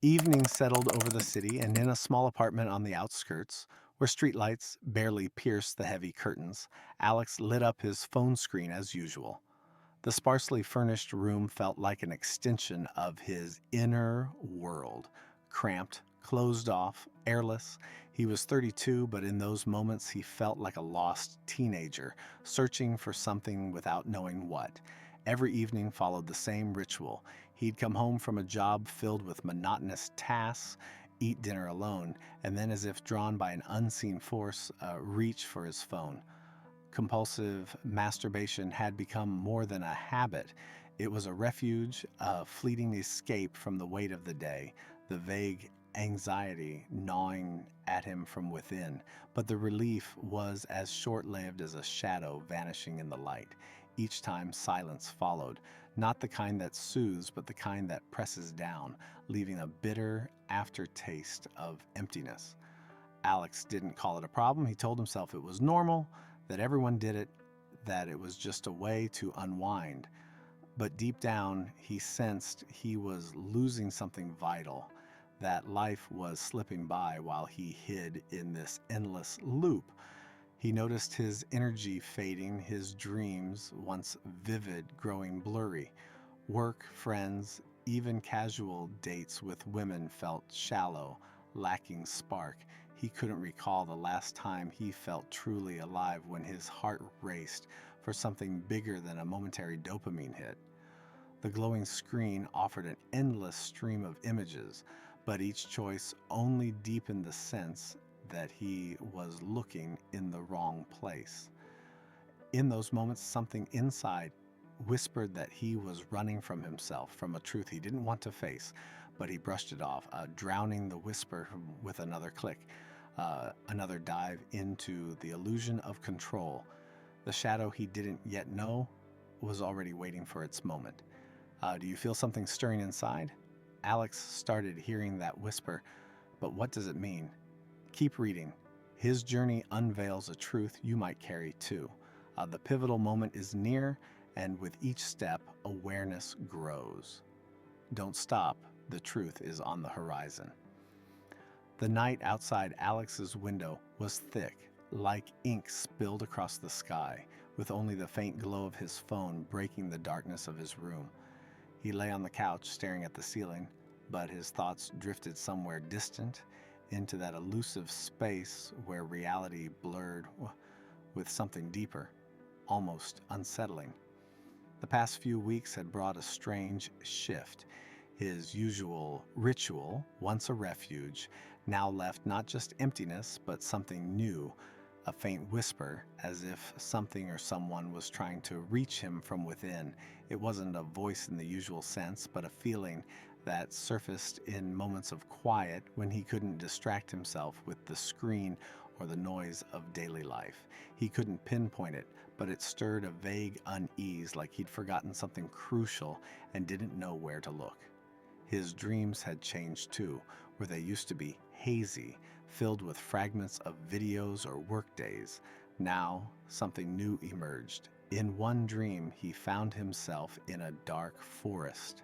Evening settled over the city, and in a small apartment on the outskirts, where streetlights barely pierced the heavy curtains, Alex lit up his phone screen as usual. The sparsely furnished room felt like an extension of his inner world. Cramped, closed off, airless. He was 32, but in those moments he felt like a lost teenager, searching for something without knowing what. Every evening followed the same ritual. He'd come home from a job filled with monotonous tasks, eat dinner alone, and then, as if drawn by an unseen force, reach for his phone. Compulsive masturbation had become more than a habit. It was a refuge, a fleeting escape from the weight of the day, the vague anxiety gnawing at him from within. But the relief was as short lived as a shadow vanishing in the light. Each time, silence followed, not the kind that soothes, but the kind that presses down, leaving a bitter aftertaste of emptiness. Alex didn't call it a problem. He told himself it was normal, that everyone did it, that it was just a way to unwind. But deep down, he sensed he was losing something vital, that life was slipping by while he hid in this endless loop. He noticed his energy fading, his dreams, once vivid, growing blurry. Work, friends, even casual dates with women felt shallow, lacking spark. He couldn't recall the last time he felt truly alive, when his heart raced for something bigger than a momentary dopamine hit. The glowing screen offered an endless stream of images, but each choice only deepened the sense that he was looking in the wrong place. In those moments, something inside whispered that he was running from himself, from a truth he didn't want to face, but he brushed it off, drowning the whisper with another click, another dive into the illusion of control. The shadow he didn't yet know was already waiting for its moment. Do you feel something stirring inside? Alex started hearing that whisper, but what does it mean? Keep reading. His journey unveils a truth you might carry too. The pivotal moment is near, and with each step, awareness grows. Don't stop, the truth is on the horizon. The night outside Alex's window was thick, like ink spilled across the sky, with only the faint glow of his phone breaking the darkness of his room. He lay on the couch staring at the ceiling, but his thoughts drifted somewhere distant, into that elusive space where reality blurred with something deeper, almost unsettling. The past few weeks had brought a strange shift. His usual ritual, once a refuge, now left not just emptiness, but something new, a faint whisper, as if something or someone was trying to reach him from within. It wasn't a voice in the usual sense, but a feeling that surfaced in moments of quiet when he couldn't distract himself with the screen or the noise of daily life. He couldn't pinpoint it, but it stirred a vague unease, like he'd forgotten something crucial and didn't know where to look. His dreams had changed too, where they used to be hazy, filled with fragments of videos or workdays. Now, something new emerged. In one dream, he found himself in a dark forest,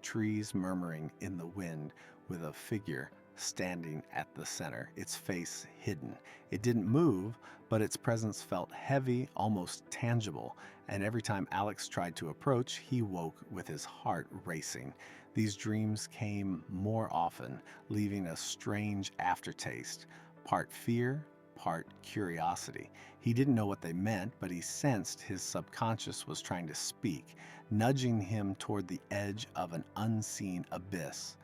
trees murmuring in the wind, with a figure standing at the center, its face hidden. It didn't move, but its presence felt heavy, almost tangible, and every time Alex tried to approach, he woke with his heart racing. These dreams came more often, leaving a strange aftertaste, part fear, part curiosity. He didn't know what they meant, but he sensed his subconscious was trying to speak, nudging him toward the edge of an unseen abyss.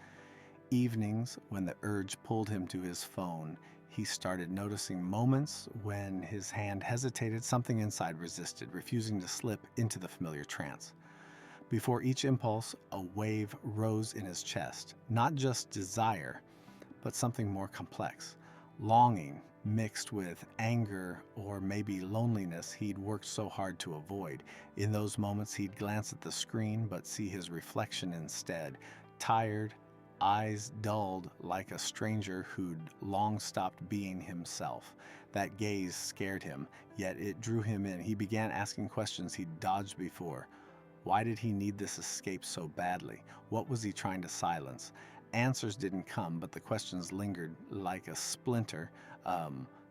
Evenings, when the urge pulled him to his phone, he started noticing moments when his hand hesitated, something inside resisted, refusing to slip into the familiar trance. Before each impulse, a wave rose in his chest, not just desire, but something more complex, longing mixed with anger or maybe loneliness he'd worked so hard to avoid. In those moments, he'd glance at the screen but see his reflection instead, tired, eyes dulled like a stranger who'd long stopped being himself. That gaze scared him, yet it drew him in. He began asking questions he'd dodged before. Why did he need this escape so badly? What was he trying to silence? Answers didn't come, but the questions lingered like a splinter,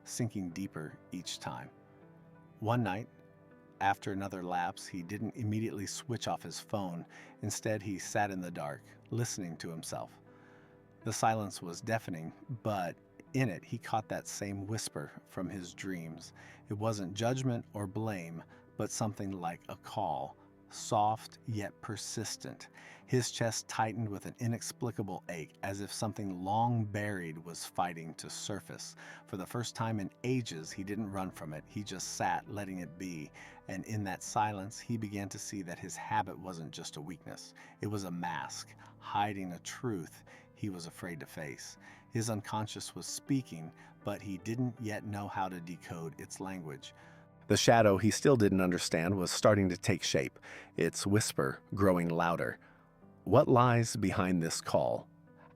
sinking deeper each time. One night, after another lapse, he didn't immediately switch off his phone. Instead, he sat in the dark, listening to himself. The silence was deafening, but in it he caught that same whisper from his dreams. It wasn't judgment or blame, but something like a call, soft yet persistent. His chest tightened with an inexplicable ache, as if something long buried was fighting to surface. For the first time in ages, he didn't run from it. He just sat, letting it be. And in that silence, he began to see that his habit wasn't just a weakness. It was a mask, hiding a truth he was afraid to face. His unconscious was speaking, but he didn't yet know how to decode its language. The shadow he still didn't understand was starting to take shape, its whisper growing louder. What lies behind this call?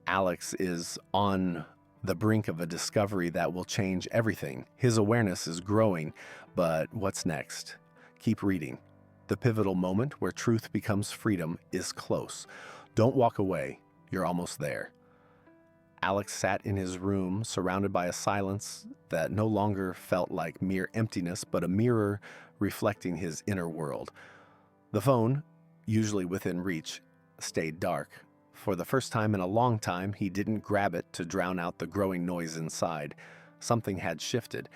Alex is on the brink of a discovery that will change everything. His awareness is growing, but what's next? Keep reading. The pivotal moment where truth becomes freedom is close. Don't walk away. You're almost there. Alex sat in his room, surrounded by a silence that no longer felt like mere emptiness, but a mirror reflecting his inner world. The phone, usually within reach, stayed dark. For the first time in a long time, he didn't grab it to drown out the growing noise inside. Something had shifted.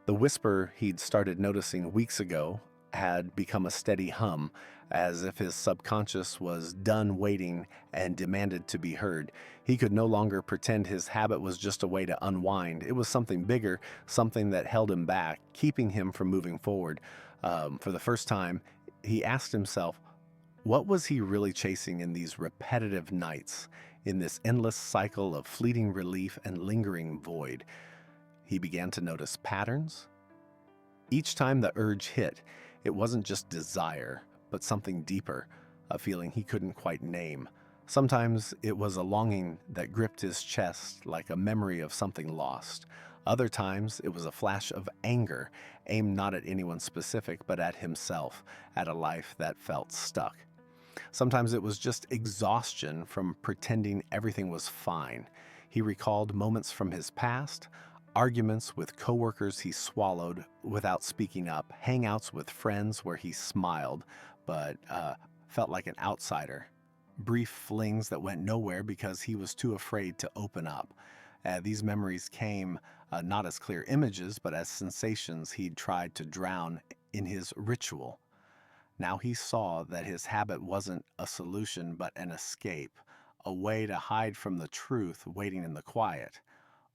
The whisper he'd started noticing weeks ago had become a steady hum, as if his subconscious was done waiting and demanded to be heard. He could no longer pretend his habit was just a way to unwind. It was something bigger, something that held him back, keeping him from moving forward. For the first time, he asked himself, what was he really chasing in these repetitive nights, in this endless cycle of fleeting relief and lingering void? He began to notice patterns. Each time the urge hit, it wasn't just desire, but something deeper, a feeling he couldn't quite name. Sometimes it was a longing that gripped his chest like a memory of something lost. Other times it was a flash of anger, aimed not at anyone specific, but at himself, at a life that felt stuck. Sometimes it was just exhaustion from pretending everything was fine. He recalled moments from his past, arguments with coworkers he swallowed without speaking up, hangouts with friends where he smiled but felt like an outsider, brief flings that went nowhere because he was too afraid to open up. These memories came not as clear images, but as sensations he'd tried to drown in his ritual. Now he saw that his habit wasn't a solution but an escape, a way to hide from the truth waiting in the quiet.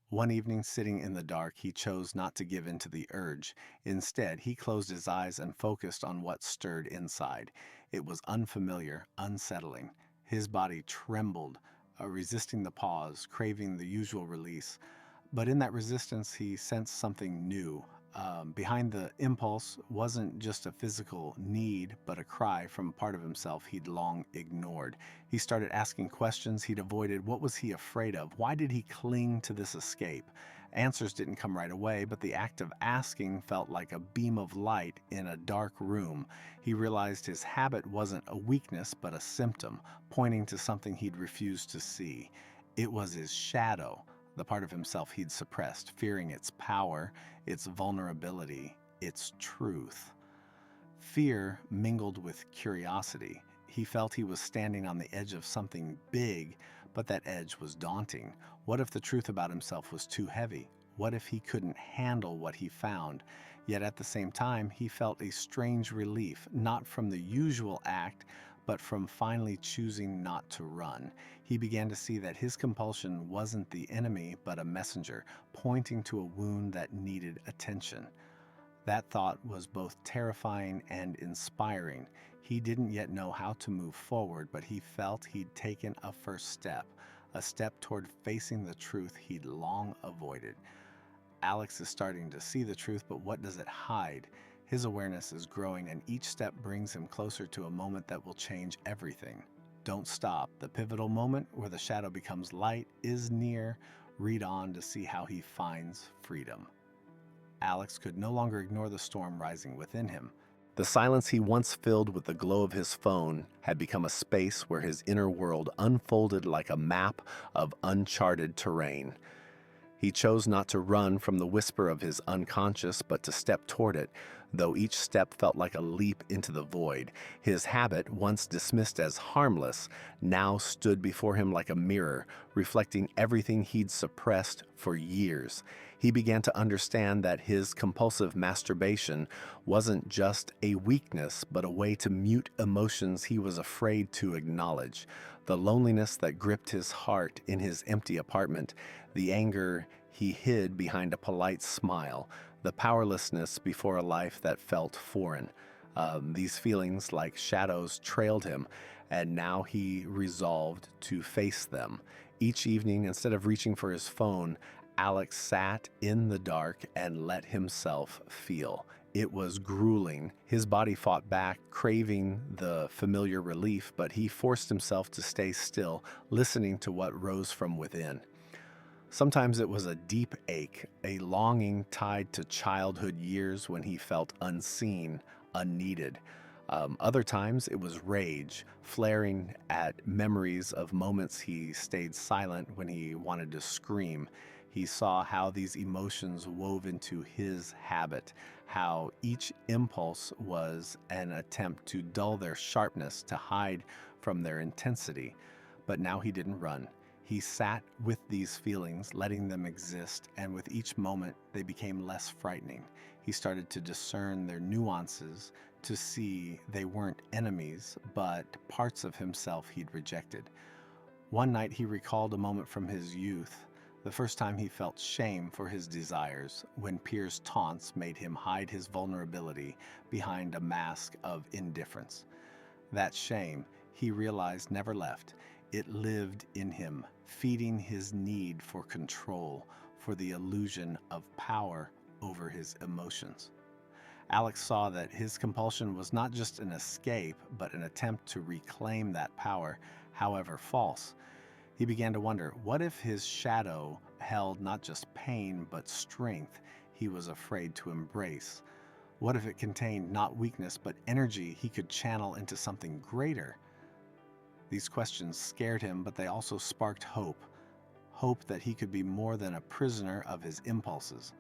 One evening, sitting in the dark, he chose not to give in to the urge. Instead, he closed his eyes and focused on what stirred inside. It was unfamiliar, unsettling. His body trembled, resisting the pause, craving the usual release. But in that resistance, he sensed something new. Behind the impulse wasn't just a physical need, but a cry from a part of himself he'd long ignored. He started asking questions he'd avoided. What was he afraid of? Why did he cling to this escape? Answers didn't come right away, but the act of asking felt like a beam of light in a dark room. He realized his habit wasn't a weakness, but a symptom, pointing to something he'd refused to see. It was his shadow, the part of himself he'd suppressed, fearing its power, its vulnerability, its truth. Fear mingled with curiosity. He felt he was standing on the edge of something big, but that edge was daunting. What if the truth about himself was too heavy? What if he couldn't handle what he found? Yet at the same time, he felt a strange relief, not from the usual act, but from finally choosing not to run. He began to see that his compulsion wasn't the enemy, but a messenger, pointing to a wound that needed attention. That thought was both terrifying and inspiring. He didn't yet know how to move forward, but he felt he'd taken a first step, a step toward facing the truth he'd long avoided. Alex is starting to see the truth, but what does it hide? His awareness is growing, and each step brings him closer to a moment that will change everything. Don't stop. The pivotal moment where the shadow becomes light is near. Read on to see how he finds freedom. Alex could no longer ignore the storm rising within him. The silence he once filled with the glow of his phone had become a space where his inner world unfolded like a map of uncharted terrain. He chose not to run from the whisper of his unconscious, but to step toward it, though each step felt like a leap into the void. His habit, once dismissed as harmless, now stood before him like a mirror, reflecting everything he'd suppressed for years. He began to understand that his compulsive masturbation wasn't just a weakness, but a way to mute emotions he was afraid to acknowledge. The loneliness that gripped his heart in his empty apartment, the anger he hid behind a polite smile, the powerlessness before a life that felt foreign. These feelings, like shadows, trailed him, and now he resolved to face them. Each evening, instead of reaching for his phone, Alex sat in the dark and let himself feel. It was grueling. His body fought back, craving the familiar relief, but he forced himself to stay still, listening to what rose from within. Sometimes it was a deep ache, a longing tied to childhood years when he felt unseen, unneeded. Other times it was rage, flaring at memories of moments he stayed silent when he wanted to scream. He saw how these emotions wove into his habit, how each impulse was an attempt to dull their sharpness, to hide from their intensity. But now he didn't run. He sat with these feelings, letting them exist, and with each moment they became less frightening. He started to discern their nuances, to see they weren't enemies, but parts of himself he'd rejected. One night he recalled a moment from his youth, the first time he felt shame for his desires, when peers' taunts made him hide his vulnerability behind a mask of indifference. That shame, he realized, never left. It lived in him, feeding his need for control, for the illusion of power over his emotions. Alex saw that his compulsion was not just an escape, but an attempt to reclaim that power, however false. He began to wonder, what if his shadow held not just pain, but strength he was afraid to embrace? What if it contained not weakness, but energy he could channel into something greater? These questions scared him, but they also sparked hope. Hope that he could be more than a prisoner of his impulses.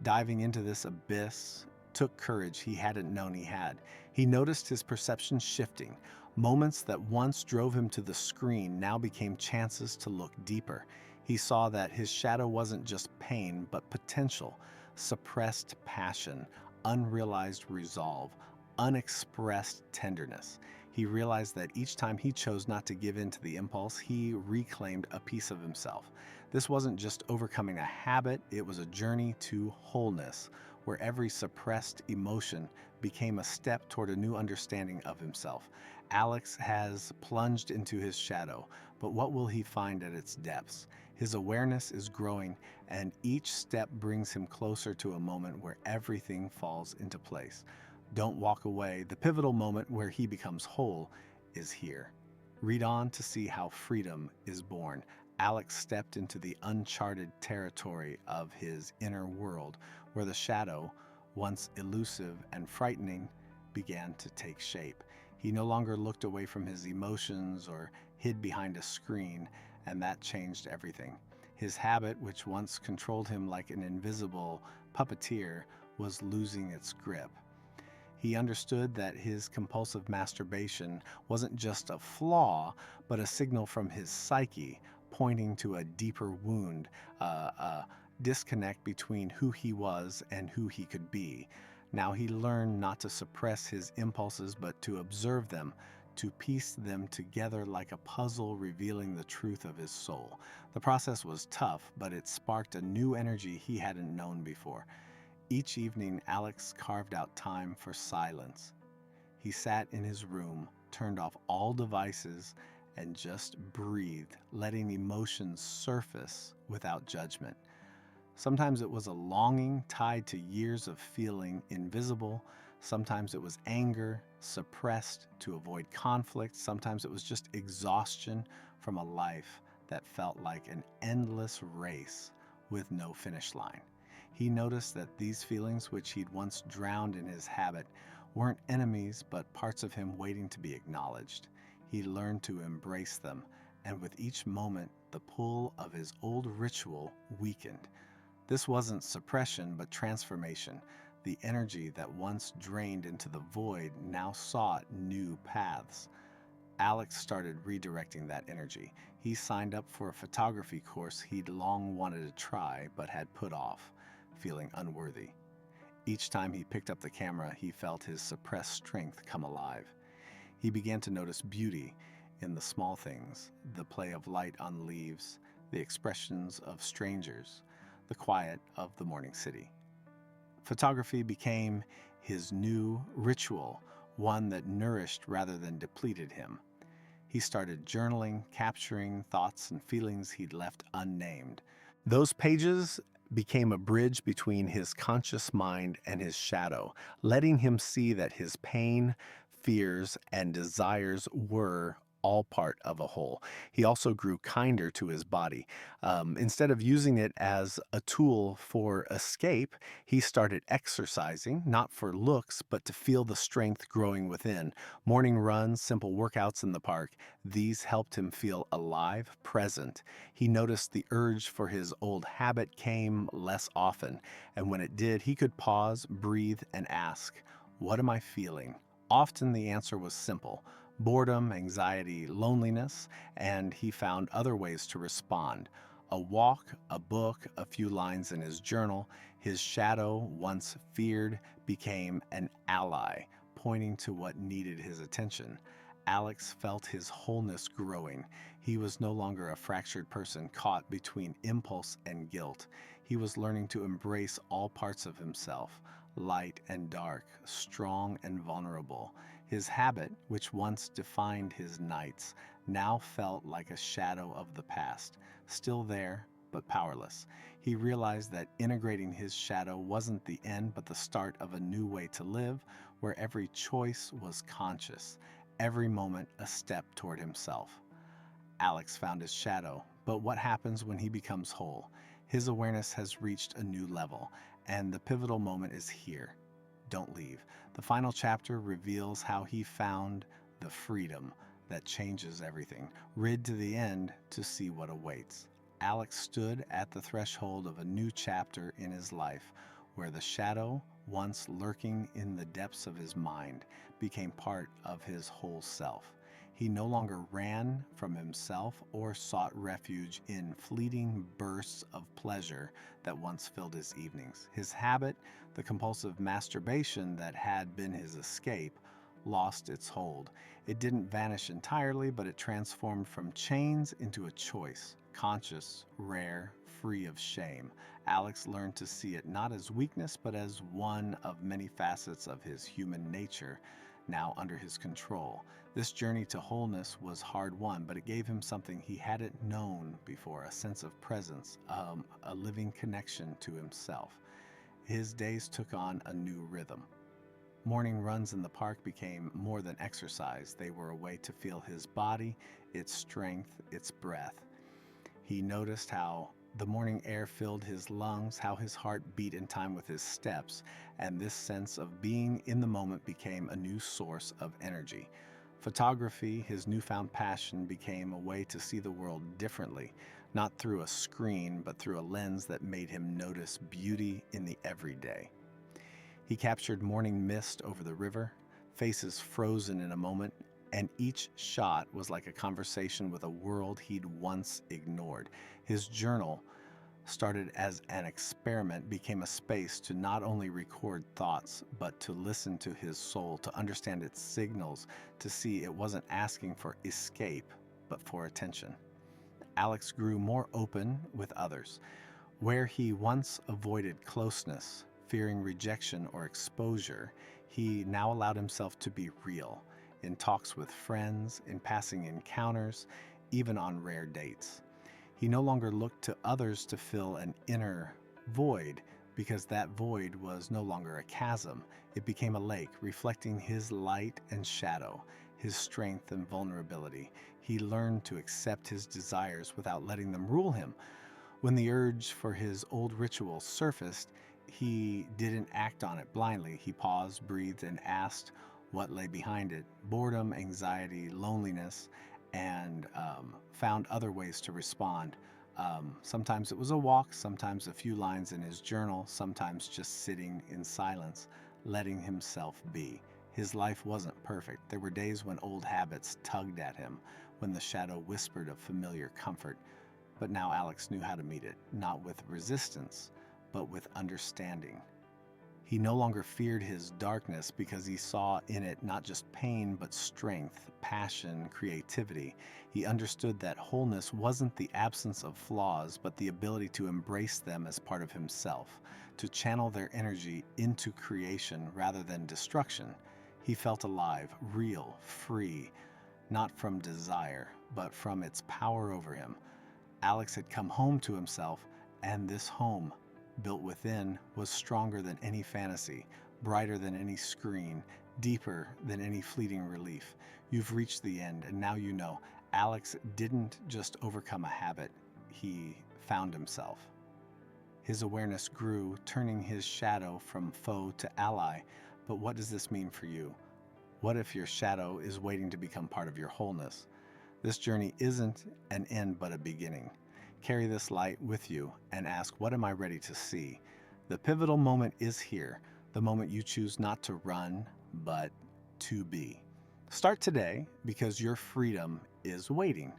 Diving into this abyss took courage he hadn't known he had. He noticed his perception shifting. Moments that once drove him to the screen now became chances to look deeper. He saw that his shadow wasn't just pain, but potential, suppressed passion, unrealized resolve, unexpressed tenderness. He realized that each time he chose not to give in to the impulse, he reclaimed a piece of himself. This wasn't just overcoming a habit, it was a journey to wholeness, where every suppressed emotion became a step toward a new understanding of himself. Alex has plunged into his shadow, but what will he find at its depths? His awareness is growing, and each step brings him closer to a moment where everything falls into place. Don't walk away. The pivotal moment where he becomes whole is here. Read on to see how freedom is born. Alex stepped into the uncharted territory of his inner world, where the shadow, once elusive and frightening, began to take shape. He no longer looked away from his emotions or hid behind a screen, and that changed everything. His habit, which once controlled him like an invisible puppeteer, was losing its grip. He understood that his compulsive masturbation wasn't just a flaw, but a signal from his psyche, pointing to a deeper wound, a disconnect between who he was and who he could be. Now he learned not to suppress his impulses, but to observe them, to piece them together like a puzzle revealing the truth of his soul. The process was tough, but it sparked a new energy he hadn't known before. Each evening, Alex carved out time for silence. He sat in his room, turned off all devices, and just breathed, letting emotions surface without judgment. Sometimes it was a longing tied to years of feeling invisible. Sometimes it was anger, suppressed to avoid conflict. Sometimes it was just exhaustion from a life that felt like an endless race with no finish line. He noticed that these feelings, which he'd once drowned in his habit, weren't enemies but parts of him waiting to be acknowledged. He learned to embrace them, and with each moment, the pull of his old ritual weakened. This wasn't suppression, but transformation. The energy that once drained into the void now sought new paths. Alex started redirecting that energy. He signed up for a photography course he'd long wanted to try but had put off, feeling unworthy. Each time he picked up the camera, he felt his suppressed strength come alive. He began to notice beauty in the small things, the play of light on leaves, the expressions of strangers, the quiet of the morning city. Photography became his new ritual, one that nourished rather than depleted him. He started journaling, capturing thoughts and feelings he'd left unnamed. Those pages became a bridge between his conscious mind and his shadow, letting him see that his pain, fears, and desires were all part of a whole. He also grew kinder to his body. Instead of using it as a tool for escape, he started exercising, not for looks, but to feel the strength growing within. Morning runs, simple workouts in the park, these helped him feel alive, present. He noticed the urge for his old habit came less often, and when it did, he could pause, breathe, and ask, "What am I feeling?" Often the answer was simple: boredom, anxiety, loneliness, and he found other ways to respond. A walk, a book, a few lines in his journal. His shadow, once feared, became an ally, pointing to what needed his attention. Alex felt his wholeness growing. He was no longer a fractured person caught between impulse and guilt. He was learning to embrace all parts of himself, light and dark, strong and vulnerable. His habit, which once defined his nights, now felt like a shadow of the past, still there, but powerless. He realized that integrating his shadow wasn't the end, but the start of a new way to live, where every choice was conscious, every moment a step toward himself. Alex found his shadow, but what happens when he becomes whole? His awareness has reached a new level, and the pivotal moment is here. Don't leave. The final chapter reveals how he found the freedom that changes everything, rid to the end to see what awaits. Alex stood at the threshold of a new chapter in his life, where the shadow, once lurking in the depths of his mind, became part of his whole self. He no longer ran from himself or sought refuge in fleeting bursts of pleasure that once filled his evenings. His habit, the compulsive masturbation that had been his escape, lost its hold. It didn't vanish entirely, but it transformed from chains into a choice, conscious, rare, free of shame. Alex learned to see it not as weakness, but as one of many facets of his human nature, now under his control. This journey to wholeness was hard won, but it gave him something he hadn't known before, a sense of presence, a living connection to himself. His days took on a new rhythm. Morning runs in the park became more than exercise. They were a way to feel his body, its strength, its breath. He noticed how the morning air filled his lungs, how his heart beat in time with his steps, and this sense of being in the moment became a new source of energy. Photography, his newfound passion, became a way to see the world differently, not through a screen, but through a lens that made him notice beauty in the everyday. He captured morning mist over the river, faces frozen in a moment, and each shot was like a conversation with a world he'd once ignored. His journal, started as an experiment, became a space to not only record thoughts, but to listen to his soul, to understand its signals, to see it wasn't asking for escape, but for attention. Alex grew more open with others. Where he once avoided closeness, fearing rejection or exposure, he now allowed himself to be real, in talks with friends, in passing encounters, even on rare dates. He no longer looked to others to fill an inner void, because that void was no longer a chasm. It became a lake, reflecting his light and shadow, his strength and vulnerability. He learned to accept his desires without letting them rule him. When the urge for his old ritual surfaced, he didn't act on it blindly. He paused, breathed, and asked what lay behind it: boredom, anxiety, loneliness, and found other ways to respond. Sometimes it was a walk, sometimes a few lines in his journal, sometimes just sitting in silence, letting himself be. His life wasn't perfect. There were days when old habits tugged at him, when the shadow whispered of familiar comfort. But now Alex knew how to meet it, not with resistance, but with understanding. He no longer feared his darkness because he saw in it not just pain, but strength, passion, creativity. He understood that wholeness wasn't the absence of flaws, but the ability to embrace them as part of himself, to channel their energy into creation rather than destruction. He felt alive, real, free, not from desire, but from its power over him. Alex had come home to himself, and this home, built within, was stronger than any fantasy, brighter than any screen, deeper than any fleeting relief. You've reached the end, and now you know Alex didn't just overcome a habit, he found himself. His awareness grew, turning his shadow from foe to ally. But what does this mean for you? What if your shadow is waiting to become part of your wholeness? This journey isn't an end but a beginning. Carry this light with you and ask, what am I ready to see? The pivotal moment is here, the moment you choose not to run, but to be. Start today because your freedom is waiting.